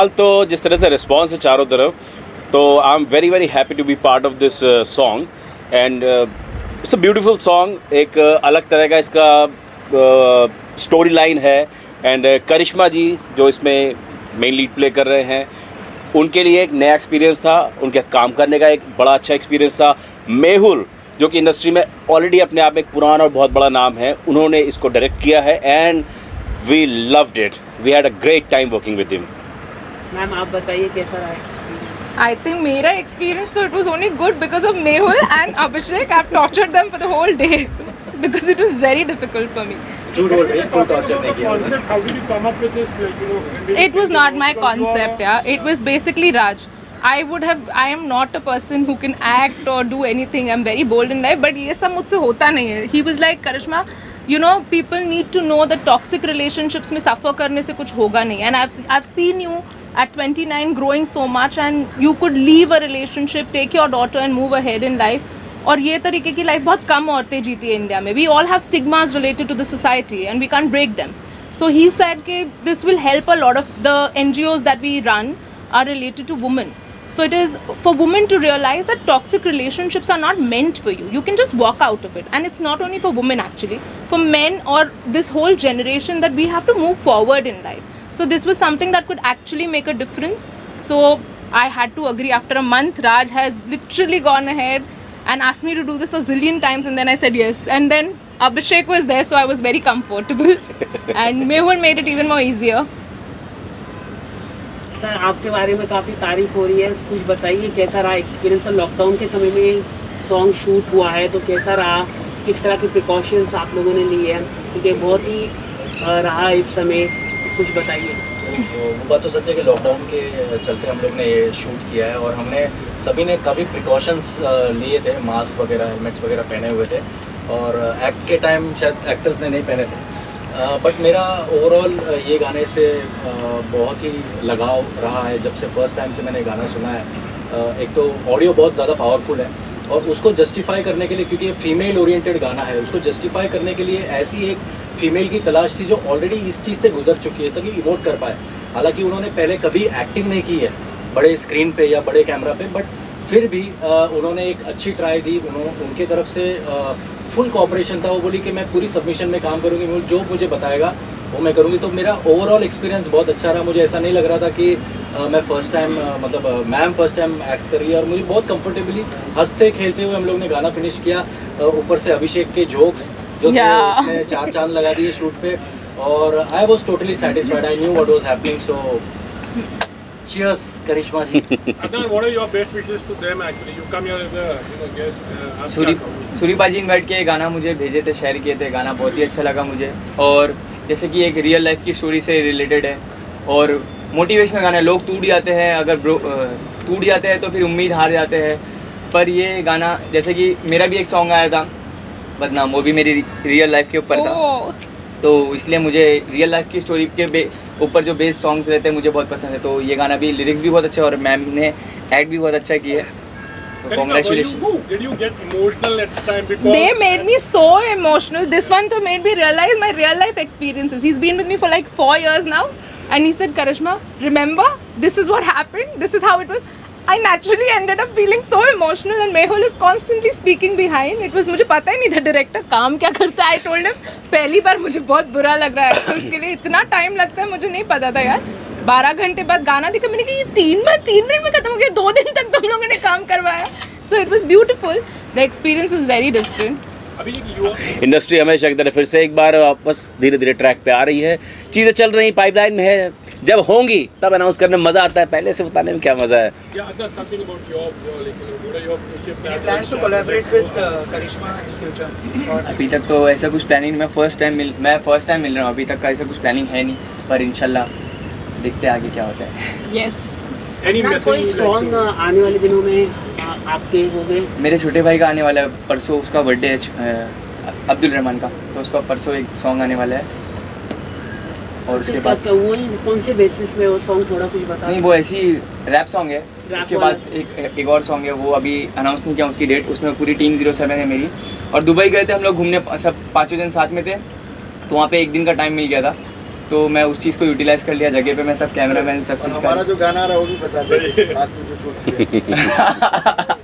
फिलहाल तो जिस तरह से रिस्पॉन्स है चारों तरफ, तो I am very very happy to be part of this song and it's a beautiful song. एक अलग तरह का इसका स्टोरी लाइन है एंड करिश्मा जी जो इसमें मेन लीड प्ले कर रहे हैं, उनके लिए एक नया एक्सपीरियंस था, उनके काम करने का एक बड़ा अच्छा एक्सपीरियंस था। मेहुल जो कि इंडस्ट्री में ऑलरेडी अपने आप में एक पुराना और बहुत बड़ा नाम है, उन्होंने इसको डायरेक्ट किया है and we loved it, we had a great time working with him. Ma'am आप बताइए कैसा रहा एक्सपीरियंस? I think मेरा experience तो it was only good because of Mehul and Abhishek. I've tortured them for the whole day because it was very difficult for me. How did you come up with this? It was not my concept, yeah. It was basically Raj. I am not a person who can act or do anything. I'm very bold in life, but ये सब मुझसे होता नहीं है. He was like, Karishma, you know, people need to know that toxic relationships में suffer करने से कुछ होगा नहीं. And I've seen you at 29 growing so much, and you could leave a relationship, take your daughter and move ahead in life. और ये तरीके की लाइफ बहुत कम औरतें जीती है इंडिया में. We all have stigmas related to the society and we can't break them. So he said कि this will help a lot of the NGOs that we run are related to women. So it is for women to realize that toxic relationships are not meant for you. You can just walk out of it. And it's not only for women actually, for men or this whole generation, that we have to move forward in life. So this was something that could actually make a difference. So I had to agree. After a month, Raj has literally gone ahead and asked me to do this a zillion times, and then I said yes. And then Abhishek was there, so I was very comfortable. And Mehul made it even more easier. Sir आपके बारे में काफ़ी तारीफ हो रही है, कुछ बताइए कैसा रहा एक्सपीरियंस? लॉकडाउन के समय में सॉन्ग शूट हुआ है तो कैसा रहा, किस तरह के प्रिकॉशंस आप लोगों ने लिए हैं, क्योंकि बहुत ही रहा इस समय, कुछ बताइए। वो बात तो सच है कि लॉकडाउन के चलते हम लोग ने ये शूट किया है और हमने सभी ने काफ़ी प्रिकॉशंस लिए थे, मास्क वगैरह, हेलमेट्स वगैरह पहने हुए थे और एक्ट के टाइम शायद एक्टर्स ने नहीं पहने थे। बट मेरा ओवरऑल ये गाने से बहुत ही लगाव रहा है। जब से फर्स्ट टाइम से मैंने गाना सुना है, एक तो ऑडियो बहुत ज़्यादा पावरफुल है और उसको जस्टिफाई करने के लिए, क्योंकि ये फीमेल ओरिएंटेड गाना है, उसको जस्टिफाई करने के लिए ऐसी एक फीमेल की तलाश थी जो ऑलरेडी इस चीज़ से गुजर चुकी है ताकि इमोट कर पाए। हालांकि उन्होंने पहले कभी एक्टिंग नहीं की है बड़े स्क्रीन पे या बड़े कैमरा पे, बट फिर भी उन्होंने एक अच्छी ट्राई दी। उनके तरफ से फुल कोऑपरेशन था। वो बोली कि मैं पूरी सबमिशन में काम करूँगी, जो मुझे बताएगा वो मैं करूँगी। तो मेरा ओवरऑल एक्सपीरियंस बहुत अच्छा रहा। मुझे ऐसा नहीं लग रहा था कि मैं फ़र्स्ट टाइम, मतलब मैम फ़र्स्ट टाइम एक्ट कर रही है, और मुझे बहुत कंफर्टेबली हंसते खेलते हुए हम लोग ने गाना फिनिश किया। ऊपर से अभिषेक के जोक्स जो थे उसने चार चांद लगा दिए शूट पे, और I was totally satisfied. I knew what was happening. So cheers Karishma ji. Adnan, what are your best wishes to them actually? You come here as a guest. Suri बाजी इन्वाइट किए, गाना मुझे भेजे थे, शेयर किए थे, गाना बहुत ही अच्छा लगा मुझे। और जैसे कि एक रियल लाइफ की स्टोरी से रिलेटेड है और मोटिवेशनल गाना है। लोग टूट जाते हैं, अगर टूट जाते हैं तो फिर उम्मीद हार जाते हैं, पर ये गाना, जैसे कि मेरा भी एक सॉन्ग आया था बदनाम, वो भी मेरी रियल लाइफ के ऊपर था, तो इसलिए मुझे रियल लाइफ की स्टोरी के ऊपर जो बेस्ड सॉन्ग्स रहते हैं मुझे बहुत पसंद है। तो ये गाना भी, लिरिक्स भी बहुत अच्छे और मैम ने एक्ट भी बहुत अच्छा किया है। Congratulations. Did you get emotional at the time? Because They made me so emotional. This one to made me realize my real life experiences. He's been with me for like 4 years now, and he said, Karishma, remember, this is what happened, this is how it was. I naturally ended up feeling so emotional, and Mehul is constantly speaking behind. It was, मुझे पता ही नहीं था director काम क्या करता है। I told him पहली बार मुझे बहुत बुरा लग रहा है, एक्टर्स के लिए इतना टाइम लगता है, मुझे नहीं पता था यार। 12 घंटे बाद गाना दिखा, मैंने कहा ये 3 मिनट में खत्म हो गया, 2 दिन तक तुम लोगों ने काम करवाया। So it was beautiful, the experience was very different. Industry हमेशा की तरह फिर से एक बार वापस धीरे धीरे ट्रैक पे आ रही है, चीज़ें चल रही, पाइपलाइन में है, जब होंगी तब अनाउंस करने में मज़ा आता है, पहले से बताने में क्या मज़ा है। अभी तक तो ऐसा कुछ प्लानिंग, मैं फर्स्ट टाइम मिल रहा हूँ, अभी तक का ऐसा कुछ प्लानिंग है नहीं, पर इंशाल्लाह देखते हैं आगे क्या होता है। यस। कोई सॉन्ग आने वाले दिनों में आपके हो गए? मेरे छोटे भाई का आने वाला है परसों, उसका बर्थडे है अब्दुल रहमान का, तो उसका परसों एक सॉन्ग आने वाला है। और उसके बाद वो कौन से बेसिस पे वो सॉन्ग, थोड़ा कुछ बता? नहीं, वो ऐसी रैप सॉन्ग है। उसके बाद एक और सॉन्ग है, वो अभी अनाउंस नहीं किया उसकी डेट, उसमें पूरी टीम 07 है मेरी। और दुबई गए थे हम लोग घूमने, सब 5 जन साथ में थे, तो वहाँ पे एक दिन का टाइम मिल गया था, तो मैं उस चीज़ को यूटिलाइज कर लिया, जगह पे मैं सब कैमरामैन सब चीज़ हमारा जो गाना आ रहा है वो भी बता दे, साथ में जो शूट किया।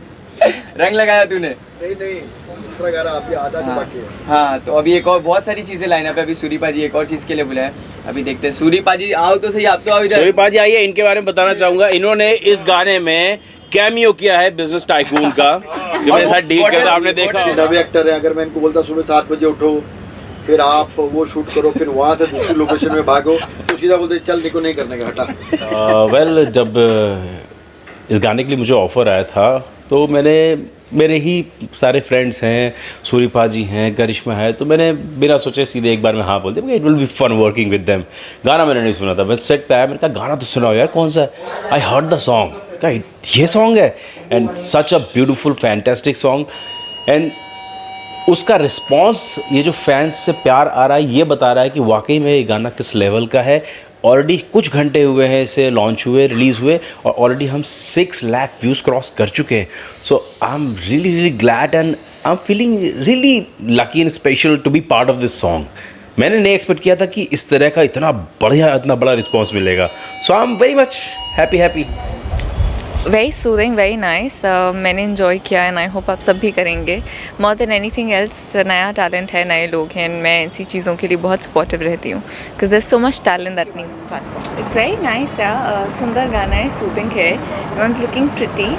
रंग लगाया तूने? नहीं दूसरा गाना अभी आधा जो बाकी है। हाँ, तो अभी एक और बहुत सारी चीज़ें लाइन अप है। अभी सूरी पाजी एक और चीज़ के लिए बुलाया है, अभी देखते हैं। सूरी पाजी आओ तो सही, आप तो आओ इधर। सूरी पाजी आइए, इनके बारे में बताना चाहूंगा। इन्होंने इस गाने में कैमियो किया है बिजनेस टाइकून का, जो मेरे साथ डील करता आपने देखा होगा। नवे एक्टर है, अगर मैं इनको बोलता सुबह 7 बजे उठो, फिर आप वो शूट करो, फिर वहाँ से दूसरी लोकेशन में भागो, तो सीधा बोलते चल निको नहीं करने का, हटा। वेल जब इस गाने के लिए मुझे ऑफ़र आया था तो मेरे ही सारे फ्रेंड्स हैं, सूरी पाजी हैं, करिश्मा है, तो मैंने बिना सोचे सीधे एक बार में हाँ बोल दिया। It will be fun working with them. गाना मैंने नहीं सुना था, मैं सेट पे आया, मैंने कहा गाना तो सुनाओ यार, कौन सा है? आई हर्ड द सॉन्ग, कहा ये सॉन्ग है, and such a beautiful fantastic song. And उसका रिस्पॉन्स, ये जो फैंस से प्यार आ रहा है, ये बता रहा है कि वाकई में ये गाना किस लेवल का है। ऑलरेडी कुछ घंटे हुए हैं इसे लॉन्च हुए, रिलीज़ हुए, और ऑलरेडी हम 6 लाख व्यूज़ क्रॉस कर चुके हैं। So I am really glad and I am feeling really lucky and special to be part of this song. मैंने नहीं एक्सपेक्ट किया था कि इस तरह का इतना बड़ा रिस्पॉन्स मिलेगा। So I am very much happy. Very soothing, very nice. मैंने इन्जॉय किया एंड आई होप आप सब भी करेंगे। मोर देन एनीथिंग एल्स, नया टैलेंट है, नए लोग हैं, मैं ऐसी चीज़ों के लिए बहुत सपोर्टिव रहती हूँ, because there so much talent that means platform. It's very nice यार, सुंदर गाना है, सूदिंग है, everyone's looking pretty,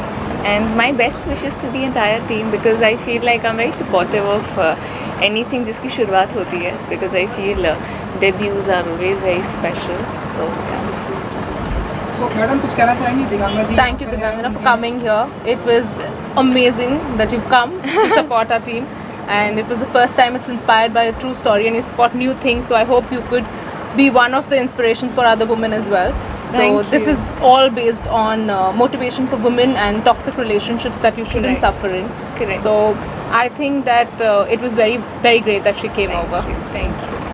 and my best wishes to the entire team, because I feel like I am very supportive of anything जिसकी शुरुआत होती है, because I feel debuts are always very special. So So, madam कुछ कहना चाहेंगी दिगंगा जी? Thank you, Digangana, for coming here. It was amazing that you've come to support our team, and it was the first time it's inspired by a true story, and you support new things. So I hope you could be one of the inspirations for other women as well. So Thank this you. is all based on motivation for women and toxic relationships that you shouldn't Correct. suffer in. Correct. So I think that it was very, very great that she came over. Thank you.